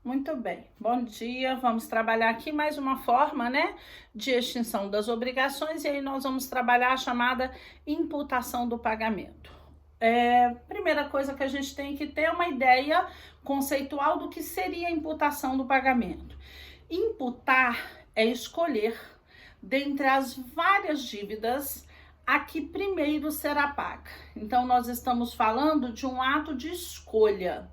Muito bem, bom dia. Vamos trabalhar aqui mais uma forma, né, de extinção das obrigações, e aí nós vamos trabalhar a chamada imputação do pagamento. Primeira coisa que a gente tem que ter uma ideia conceitual do que seria a imputação do pagamento. Imputar é escolher, dentre as várias dívidas, a que primeiro será paga. Então, nós estamos falando de um ato de escolha.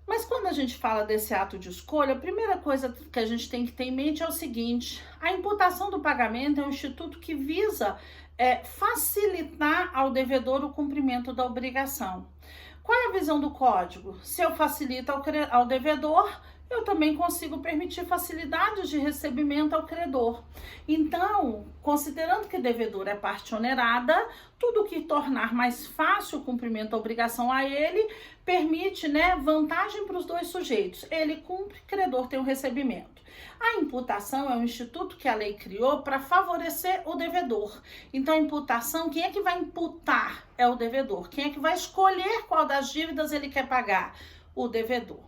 Mas quando a gente fala desse ato de escolha, a primeira coisa que a gente tem que ter em mente é o seguinte: a imputação do pagamento é um instituto que visa facilitar ao devedor o cumprimento da obrigação. Qual é a visão do código? Se eu facilito ao devedor, eu também consigo permitir facilidades de recebimento ao credor. Então, considerando que o devedor é parte onerada, tudo que tornar mais fácil o cumprimento da obrigação a ele permite, vantagem para os dois sujeitos. Ele cumpre, o credor tem o recebimento. A imputação é um instituto que a lei criou para favorecer o devedor. Então, a imputação, quem é que vai imputar? É o devedor. Quem é que vai escolher qual das dívidas ele quer pagar? O devedor.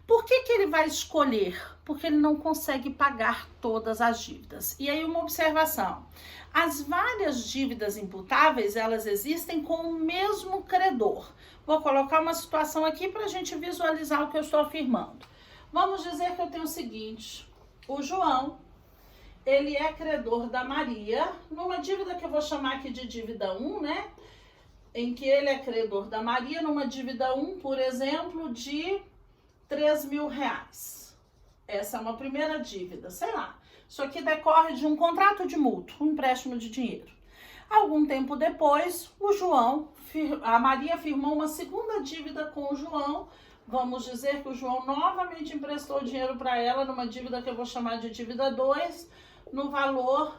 Por que ele vai escolher? Porque ele não consegue pagar todas as dívidas. E aí uma observação: as várias dívidas imputáveis, elas existem com o mesmo credor. Vou colocar uma situação aqui para a gente visualizar o que eu estou afirmando. Vamos dizer que eu tenho o seguinte: o João, ele é credor da Maria, numa dívida que eu vou chamar aqui de dívida 1, em que ele é credor da Maria, numa dívida 1, por exemplo, de R$3.000. Essa é uma primeira dívida, sei lá. Isso aqui decorre de um contrato de mútuo, um empréstimo de dinheiro. Algum tempo depois, a Maria firmou uma segunda dívida com o João. Vamos dizer que o João novamente emprestou dinheiro para ela numa dívida que eu vou chamar de dívida 2, no valor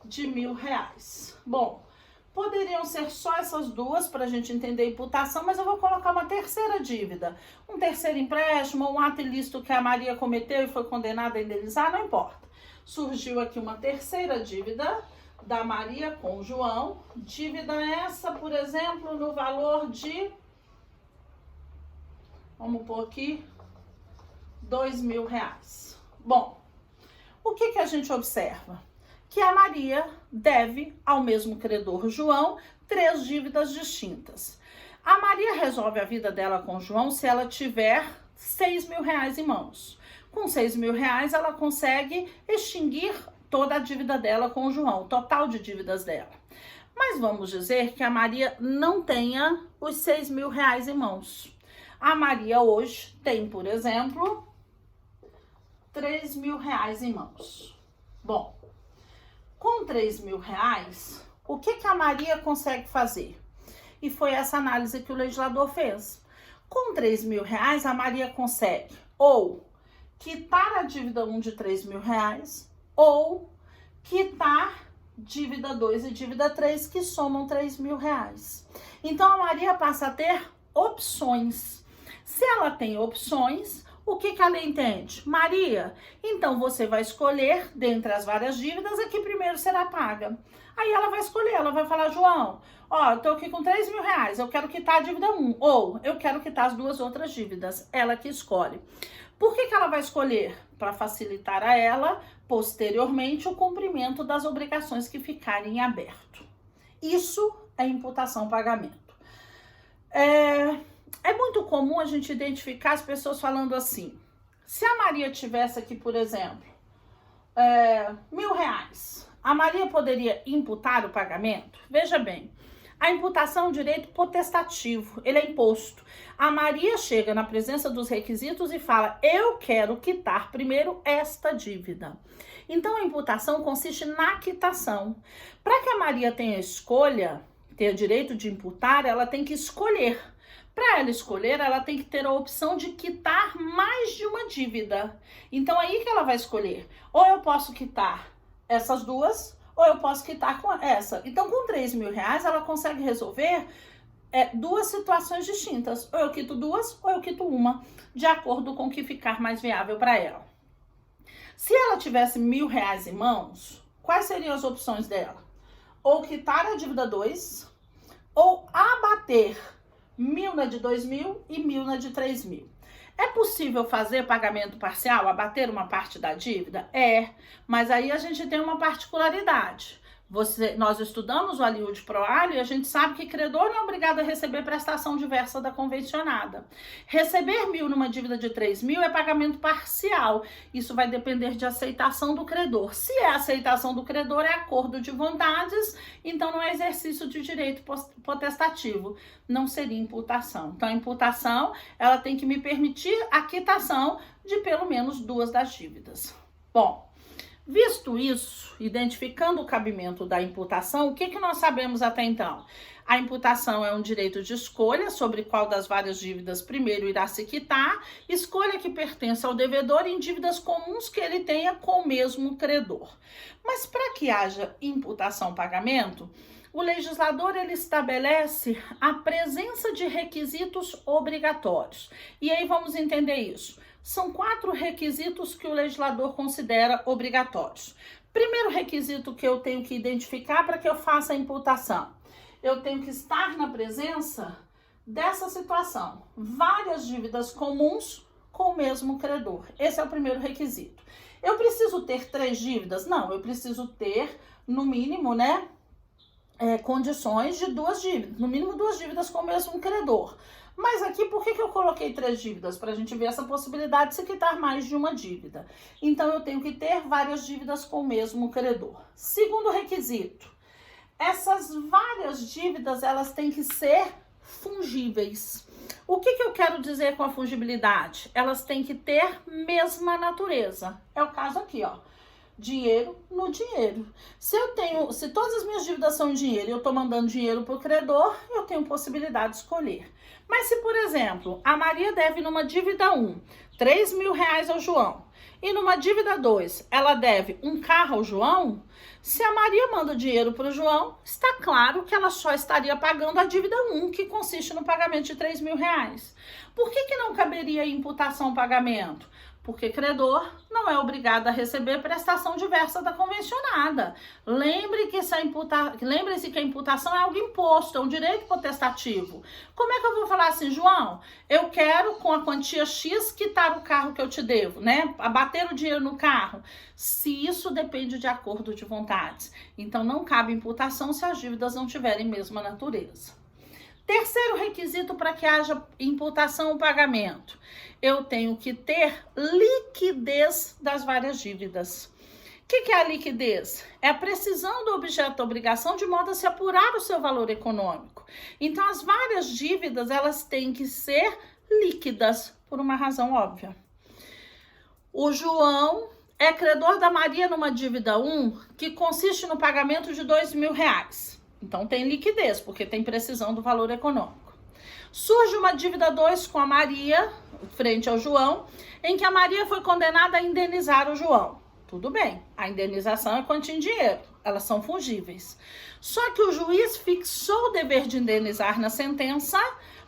de R$1.000. Bom, poderiam ser só essas duas para a gente entender a imputação, mas eu vou colocar uma terceira dívida. Um terceiro empréstimo, um ato ilícito que a Maria cometeu e foi condenada a indenizar, não importa. Surgiu aqui uma terceira dívida da Maria com o João. Dívida essa, por exemplo, no valor de, vamos pôr aqui, R$2.000. Bom, o que a gente observa? Que a Maria deve ao mesmo credor João 3 dívidas distintas. A Maria resolve a vida dela com o João se ela tiver R$6.000 em mãos. Com R$6.000 ela consegue extinguir toda a dívida dela com o João, o total de dívidas dela. Mas vamos dizer que a Maria não tenha os R$6.000 em mãos. A Maria hoje tem, por exemplo, R$3.000 em mãos. Bom, com R$3.000, o que a Maria consegue fazer? E foi essa análise que o legislador fez. Com R$3.000, a Maria consegue ou quitar a dívida 1 de R$3.000 ou quitar dívida 2 e dívida 3, que somam R$3.000. Então, a Maria passa a ter opções. Se ela tem opções, o que a lei entende? Maria, então você vai escolher, dentre as várias dívidas, a que primeiro será paga. Aí ela vai escolher, ela vai falar: João, eu tô aqui com R$3.000, eu quero quitar a dívida 1, ou eu quero quitar as duas outras dívidas. Ela que escolhe. Por que ela vai escolher? Para facilitar a ela, posteriormente, o cumprimento das obrigações que ficarem em aberto. Isso é imputação pagamento. É muito comum a gente identificar as pessoas falando assim: se a Maria tivesse aqui, por exemplo, R$1.000, a Maria poderia imputar o pagamento? Veja bem, a imputação é um direito potestativo, ele é imposto. A Maria chega na presença dos requisitos e fala: eu quero quitar primeiro esta dívida. Então, a imputação consiste na quitação. Para que a Maria tenha escolha, tenha direito de imputar, ela tem que escolher. Para ela escolher, ela tem que ter a opção de quitar mais de uma dívida. Então, aí que ela vai escolher. Ou eu posso quitar essas duas, ou eu posso quitar com essa. Então, com R$3.000, ela consegue resolver duas situações distintas. Ou eu quito duas, ou eu quito uma, de acordo com o que ficar mais viável para ela. Se ela tivesse R$1.000 em mãos, quais seriam as opções dela? Ou quitar a dívida 2, ou abater 1.000 na de 2.000 e 1.000 na de 3.000. É possível fazer pagamento parcial, abater uma parte da dívida? Mas aí a gente tem uma particularidade. Nós estudamos o Aliud Pro Ali e a gente sabe que credor não é obrigado a receber prestação diversa da convencionada. Receber 1.000 numa dívida de 3.000 é pagamento parcial. Isso vai depender de aceitação do credor. Se é aceitação do credor, é acordo de vontades, então não é exercício de direito potestativo. Não seria imputação. Então, a imputação, ela tem que me permitir a quitação de pelo menos 2 das dívidas. Bom, visto isso, identificando o cabimento da imputação, o que nós sabemos até então? A imputação é um direito de escolha sobre qual das várias dívidas primeiro irá se quitar, escolha que pertence ao devedor em dívidas comuns que ele tenha com o mesmo credor. Mas para que haja imputação-pagamento, o legislador ele estabelece a presença de requisitos obrigatórios. E aí vamos entender isso. São 4 requisitos que o legislador considera obrigatórios. Primeiro requisito que eu tenho que identificar para que eu faça a imputação. Eu tenho que estar na presença dessa situação. Várias dívidas comuns com o mesmo credor. Esse é o primeiro requisito. Eu preciso ter 3 dívidas? Não, eu preciso ter, no mínimo, condições de 2 dívidas. No mínimo 2 dívidas com o mesmo credor. Mas aqui, por que eu coloquei 3 dívidas? Para a gente ver essa possibilidade de se quitar mais de uma dívida. Então, eu tenho que ter várias dívidas com o mesmo credor. Segundo requisito, essas várias dívidas, elas têm que ser fungíveis. O que eu quero dizer com a fungibilidade? Elas têm que ter mesma natureza. É o caso aqui, ó. Dinheiro no dinheiro. Se todas as minhas dívidas são em dinheiro e eu estou mandando dinheiro para o credor, eu tenho possibilidade de escolher. Mas se, por exemplo, a Maria deve numa dívida 1, 3.000 reais ao João, e numa dívida 2, ela deve um carro ao João, se a Maria manda dinheiro para o João, está claro que ela só estaria pagando a dívida 1, que consiste no pagamento de 3.000 reais. Por que não caberia imputação pagamento? Porque credor não é obrigado a receber prestação diversa da convencionada. Lembre-se que a imputação é algo imposto, é um direito potestativo. Como é que eu vou falar assim, João? Eu quero, com a quantia X, quitar o carro que eu te devo, abater o dinheiro no carro. Se isso depende de acordo de vontades. Então, não cabe imputação se as dívidas não tiverem mesma natureza. Terceiro requisito para que haja imputação ou pagamento. Eu tenho que ter liquidez das várias dívidas. O que é a liquidez? É a precisão do objeto da obrigação de modo a se apurar o seu valor econômico. Então, as várias dívidas, elas têm que ser líquidas, por uma razão óbvia. O João é credor da Maria numa dívida 1, que consiste no pagamento de 2.000 reais. Então, tem liquidez, porque tem precisão do valor econômico. Surge uma dívida 2 com a Maria, frente ao João, em que a Maria foi condenada a indenizar o João. Tudo bem, a indenização é quantia em dinheiro, elas são fungíveis. Só que o juiz fixou o dever de indenizar na sentença,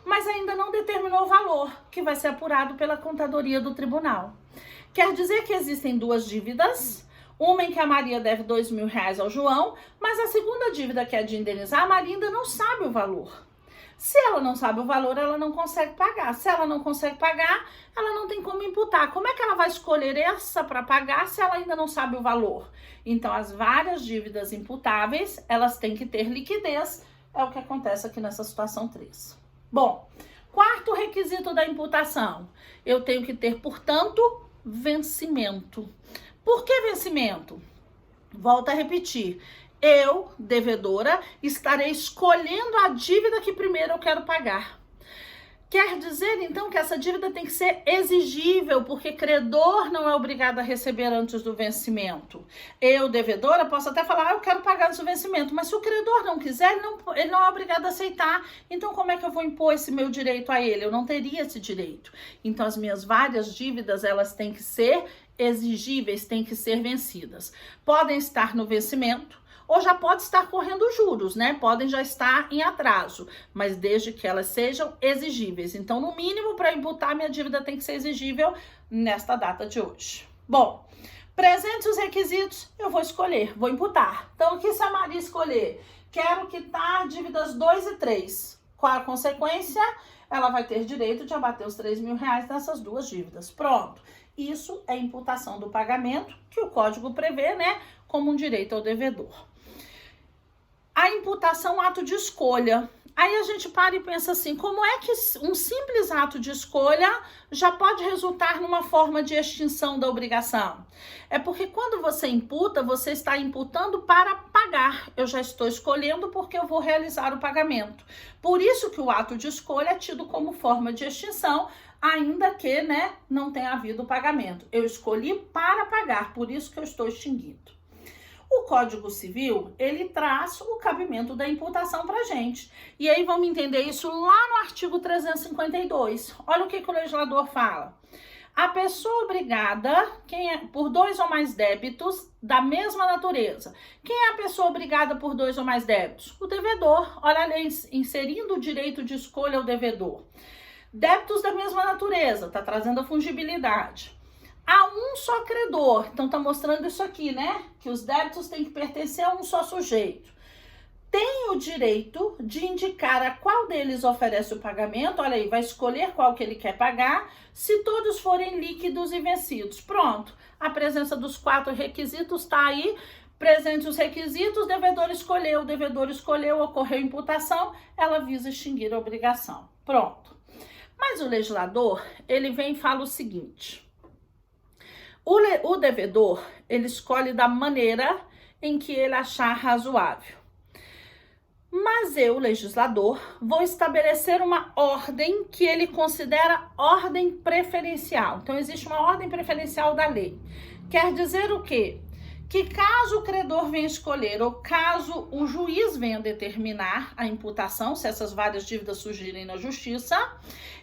mas ainda não determinou o valor, que vai ser apurado pela contadoria do tribunal. Quer dizer que existem 2 dívidas, uma em que a Maria deve 2.000 reais ao João, mas a segunda dívida, que é de indenizar, a Maria ainda não sabe o valor. Se ela não sabe o valor, ela não consegue pagar. Se ela não consegue pagar, ela não tem como imputar. Como é que ela vai escolher essa para pagar se ela ainda não sabe o valor? Então, as várias dívidas imputáveis, elas têm que ter liquidez. É o que acontece aqui nessa situação 3. Bom, quarto requisito da imputação. Eu tenho que ter, portanto, vencimento. Por que vencimento? Volto a repetir. Eu, devedora, estarei escolhendo a dívida que primeiro eu quero pagar. Quer dizer, então, que essa dívida tem que ser exigível, porque credor não é obrigado a receber antes do vencimento. Eu, devedora, posso até falar, eu quero pagar antes do vencimento, mas se o credor não quiser, ele não é obrigado a aceitar. Então, como é que eu vou impor esse meu direito a ele? Eu não teria esse direito. Então, as minhas várias dívidas, elas têm que ser exigíveis, têm que ser vencidas. Podem estar no vencimento, ou já pode estar correndo juros, Podem já estar em atraso, mas desde que elas sejam exigíveis. Então, no mínimo, para imputar, minha dívida tem que ser exigível nesta data de hoje. Bom, presentes os requisitos, eu vou escolher, vou imputar. Então, aqui se a Maria escolher, quero quitar dívidas 2 e 3. Qual a consequência? ela vai ter direito de abater os R$3.000 nessas duas dívidas. Pronto. Isso é imputação do pagamento, que o Código prevê, né, como um direito ao devedor. A imputação, ato de escolha. Aí a gente para e pensa assim, como é que um simples ato de escolha já pode resultar numa forma de extinção da obrigação? É porque quando você imputa, você está imputando para pagar. Eu já estou escolhendo porque eu vou realizar o pagamento. Por isso que o ato de escolha é tido como forma de extinção, ainda que, né, não tenha havido o pagamento. Eu escolhi para pagar, por isso que eu estou extinguindo. O Código Civil, ele traz o cabimento da imputação pra gente. E aí vamos entender isso lá no artigo 352. Olha o que o legislador fala. A pessoa obrigada, por 2 ou mais débitos da mesma natureza. Quem é a pessoa obrigada por 2 ou mais débitos? O devedor. Olha a lei inserindo o direito de escolha ao devedor. Débitos da mesma natureza, tá trazendo a fungibilidade. Há um só credor, então tá mostrando isso aqui, né? Que os débitos têm que pertencer a um só sujeito. Tem o direito de indicar a qual deles oferece o pagamento, olha aí, vai escolher qual que ele quer pagar, se todos forem líquidos e vencidos. Pronto, a presença dos 4 requisitos tá aí, presentes os requisitos, o devedor escolheu, ocorreu imputação, ela visa extinguir a obrigação. Pronto. Mas o legislador, ele vem e fala o seguinte... O devedor, ele escolhe da maneira em que ele achar razoável. Mas eu, legislador, vou estabelecer uma ordem que ele considera ordem preferencial. Então, existe uma ordem preferencial da lei. Quer dizer o quê? Que caso o credor venha escolher ou caso o juiz venha determinar a imputação, se essas várias dívidas surgirem na justiça,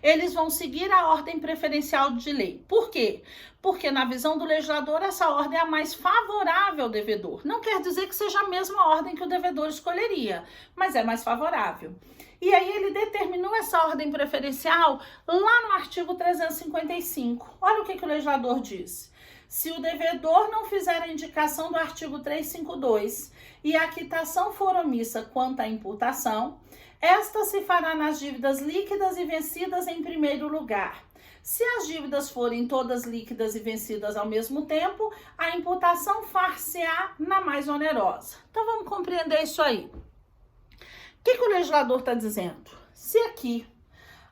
eles vão seguir a ordem preferencial de lei. Por quê? Porque na visão do legislador essa ordem é a mais favorável ao devedor. Não quer dizer que seja a mesma ordem que o devedor escolheria, mas é mais favorável. E aí ele determinou essa ordem preferencial lá no artigo 355. Olha o que o legislador diz. Se o devedor não fizer a indicação do artigo 352 e a quitação for omissa quanto à imputação, esta se fará nas dívidas líquidas e vencidas em primeiro lugar. Se as dívidas forem todas líquidas e vencidas ao mesmo tempo, a imputação far-se-á na mais onerosa. Então vamos compreender isso aí. O que o legislador está dizendo? Se aqui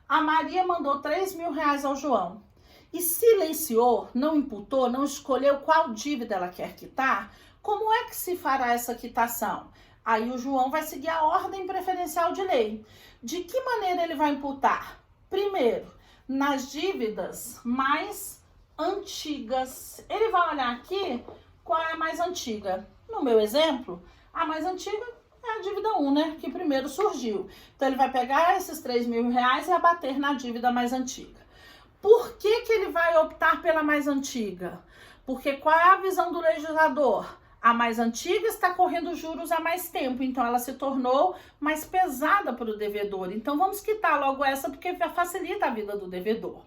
a Maria mandou R$3.000 ao João, e silenciou, não imputou, não escolheu qual dívida ela quer quitar, como é que se fará essa quitação? Aí o João vai seguir a ordem preferencial de lei. De que maneira ele vai imputar? Primeiro, nas dívidas mais antigas. Ele vai olhar aqui qual é a mais antiga. No meu exemplo, a mais antiga é a dívida 1, né? Que primeiro surgiu. Então ele vai pegar esses R$3.000 e abater na dívida mais antiga. Por que ele vai optar pela mais antiga? Porque qual é a visão do legislador? A mais antiga está correndo juros há mais tempo, então ela se tornou mais pesada para o devedor. Então vamos quitar logo essa porque facilita a vida do devedor.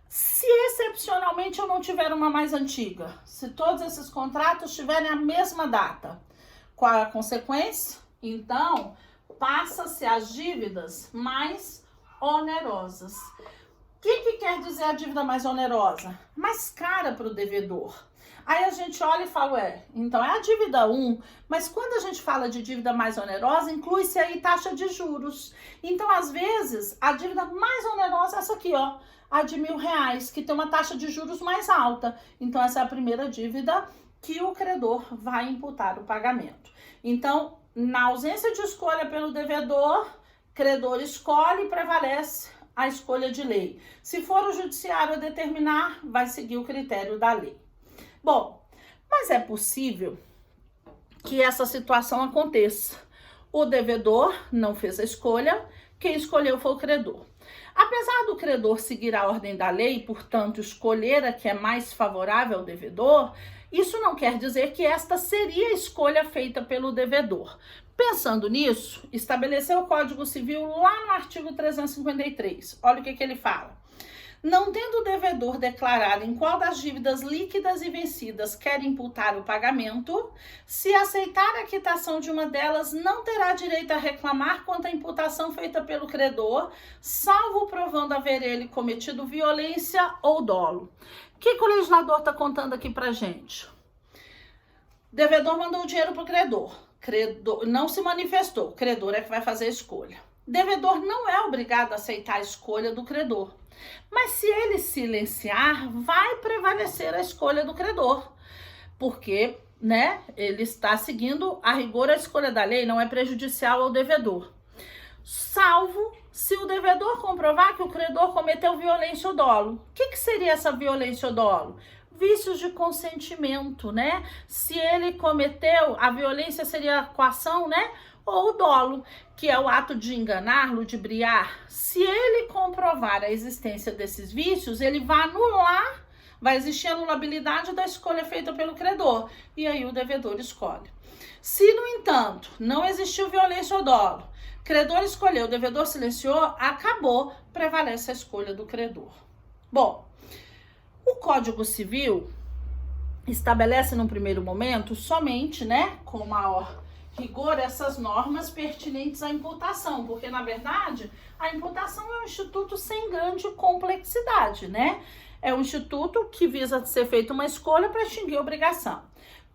Se excepcionalmente eu não tiver uma mais antiga, se todos esses contratos tiverem a mesma data, qual é a consequência? Então passa-se as dívidas mais onerosas. O que quer dizer a dívida mais onerosa? Mais cara para o devedor. Aí a gente olha e fala, então é a dívida 1, mas quando a gente fala de dívida mais onerosa, inclui-se aí taxa de juros. Então, às vezes, a dívida mais onerosa é essa aqui, ó, a de R$1.000, que tem uma taxa de juros mais alta. Então, essa é a primeira dívida que o credor vai imputar o pagamento. Então, na ausência de escolha pelo devedor, credor escolhe e prevalece a escolha de lei. Se for o judiciário a determinar, vai seguir o critério da lei. Bom, mas é possível que essa situação aconteça. O devedor não fez a escolha, quem escolheu foi o credor. Apesar do credor seguir a ordem da lei, portanto, escolher a que é mais favorável ao devedor, isso não quer dizer que esta seria a escolha feita pelo devedor. Pensando nisso, estabeleceu o Código Civil lá no artigo 353. Olha o que ele fala. Não tendo o devedor declarado em qual das dívidas líquidas e vencidas quer imputar o pagamento, se aceitar a quitação de uma delas, não terá direito a reclamar quanto à imputação feita pelo credor, salvo provando haver ele cometido violência ou dolo. O que o legislador está contando aqui pra gente? Devedor mandou o dinheiro pro credor. Credor não se manifestou. O credor é que vai fazer a escolha. Devedor não é obrigado a aceitar a escolha do credor. Mas se ele silenciar, vai prevalecer a escolha do credor. Porque, né, ele está seguindo a rigor a escolha da lei, não é prejudicial ao devedor. Salvo se o devedor comprovar que o credor cometeu violência ou dolo. O que seria essa violência ou dolo? Vícios de consentimento, né? Se ele cometeu, a violência seria a coação, né? Ou o dolo, que é o ato de enganar, ludibriar. Se ele comprovar a existência desses vícios, ele vai anular, vai existir anulabilidade da escolha feita pelo credor. E aí o devedor escolhe. Se, no entanto, não existiu violência ou dolo, credor escolheu, o devedor silenciou, acabou, prevalece a escolha do credor. Bom, o Código Civil estabelece no primeiro momento somente, né, com maior rigor, essas normas pertinentes à imputação, porque, na verdade, a imputação é um instituto sem grande complexidade, né? É um instituto que visa ser feita uma escolha para extinguir a obrigação.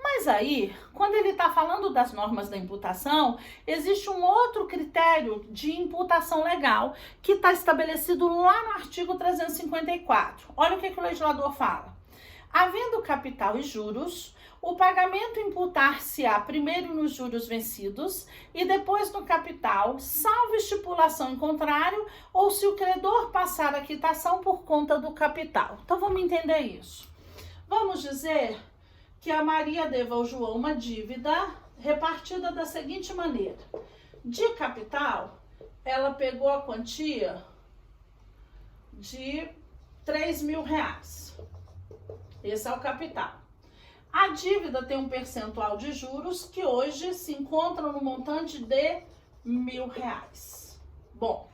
Mas aí, quando ele está falando das normas da imputação, existe um outro critério de imputação legal que está estabelecido lá no artigo 354. Olha o que o legislador fala. Havendo capital e juros, o pagamento imputar-se-á primeiro nos juros vencidos e depois no capital, salvo estipulação em contrário, ou se o credor passar a quitação por conta do capital. Então, vamos entender isso. Vamos dizer que a Maria deva ao João uma dívida repartida da seguinte maneira. De capital, ela pegou a quantia de R$3.000. Esse é o capital. A dívida tem um percentual de juros que hoje se encontra no montante de R$1.000. Bom,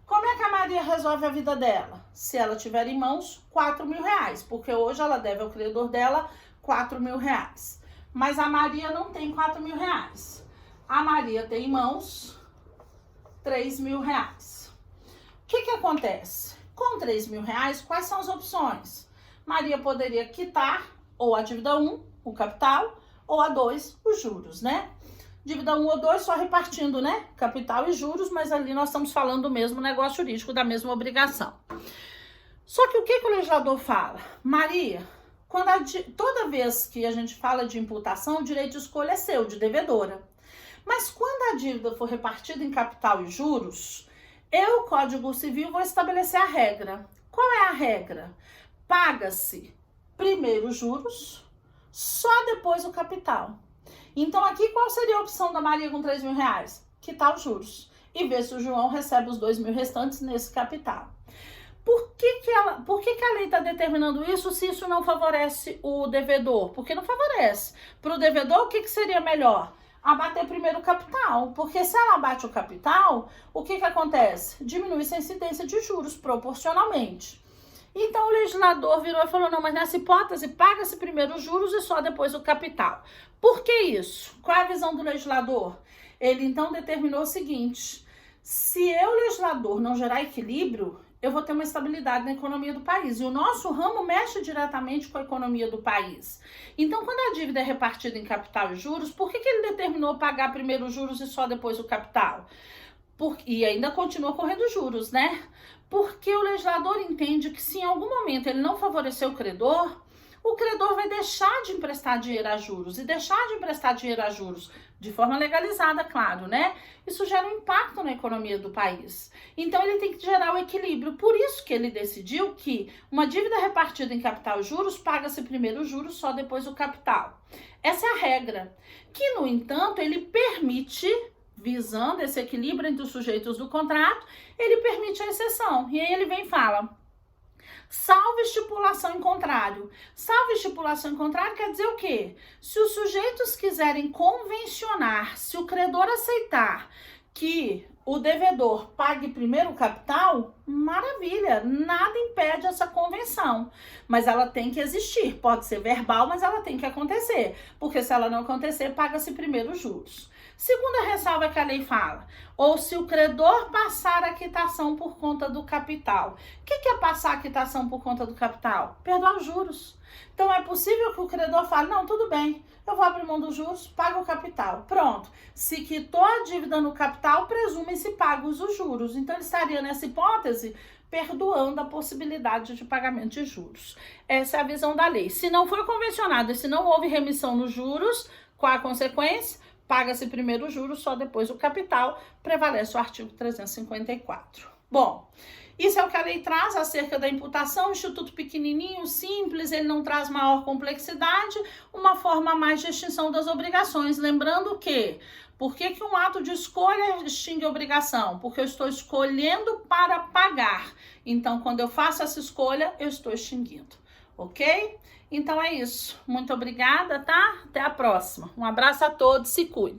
como é que a Maria resolve a vida dela? Se ela tiver em mãos R$4.000, porque hoje ela deve ao credor dela R$4.000. Mas a Maria não tem R$4.000. A Maria tem em mãos R$3.000. O que acontece? Com R$3.000, quais são as opções? Maria poderia quitar ou a dívida 1, o capital, ou a 2, os juros, né? Dívida 1 ou 2 só repartindo, né? Capital e juros, mas ali nós estamos falando do mesmo negócio jurídico, da mesma obrigação. Só que o que o legislador fala? Maria, toda vez que a gente fala de imputação, o direito de escolha é seu, de devedora. Mas quando a dívida for repartida em capital e juros, eu, Código Civil, vou estabelecer a regra. Qual é a regra? Paga-se primeiro os juros, só depois o capital. Então, aqui, qual seria a opção da Maria com R$3.000? Quitar os juros e ver se o João recebe os R$2.000 restantes nesse capital. Por que a lei está determinando isso se isso não favorece o devedor? Porque não favorece. Para o devedor, o que seria melhor? Abater primeiro o capital. Porque se ela abate o capital, o que acontece? Diminui-se a incidência de juros proporcionalmente. Então o legislador virou e falou, não, mas nessa hipótese paga-se primeiro os juros e só depois o capital. Por que isso? Qual é a visão do legislador? Ele então determinou o seguinte, se eu, legislador, não gerar equilíbrio, eu vou ter uma estabilidade na economia do país. E o nosso ramo mexe diretamente com a economia do país. Então, quando a dívida é repartida em capital e juros, por que ele determinou pagar primeiro os juros e só depois o capital? E ainda continua correndo juros, né? Porque o legislador entende que se em algum momento ele não favorecer o credor vai deixar de emprestar dinheiro a juros. E deixar de emprestar dinheiro a juros, de forma legalizada, claro, né? Isso gera um impacto na economia do país. Então, ele tem que gerar o equilíbrio. Por isso que ele decidiu que uma dívida repartida em capital e juros, paga-se primeiro os juros, só depois o capital. Essa é a regra. Que, no entanto, ele permite, visando esse equilíbrio entre os sujeitos do contrato, ele permite a exceção. E aí ele vem e fala, salvo estipulação em contrário. Salvo estipulação em contrário quer dizer o quê? Se os sujeitos quiserem convencionar, se o credor aceitar que o devedor pague primeiro o capital, maravilha, nada impede essa convenção, mas ela tem que existir, pode ser verbal, mas ela tem que acontecer, porque se ela não acontecer, paga-se primeiro os juros. Segunda ressalva que a lei fala, ou se o credor passar a quitação por conta do capital. O que é passar a quitação por conta do capital? Perdoar os juros. Então é possível que o credor fale, não, tudo bem, eu vou abrir mão dos juros, pago o capital. Pronto, se quitou a dívida no capital, presume-se pagos os juros. Então ele estaria nessa hipótese perdoando a possibilidade de pagamento de juros. Essa é a visão da lei. Se não foi convencionado e se não houve remissão nos juros, qual a consequência? Paga-se primeiro o juros, só depois o capital, prevalece o artigo 354. Bom, isso é o que a lei traz acerca da imputação, instituto pequenininho, simples, ele não traz maior complexidade, uma forma mais de extinção das obrigações. Lembrando que, por que um ato de escolha extingue a obrigação? Porque eu estou escolhendo para pagar. Então, quando eu faço essa escolha, eu estou extinguindo, ok? Então é isso. Muito obrigada, tá? Até a próxima. Um abraço a todos, se cuidem.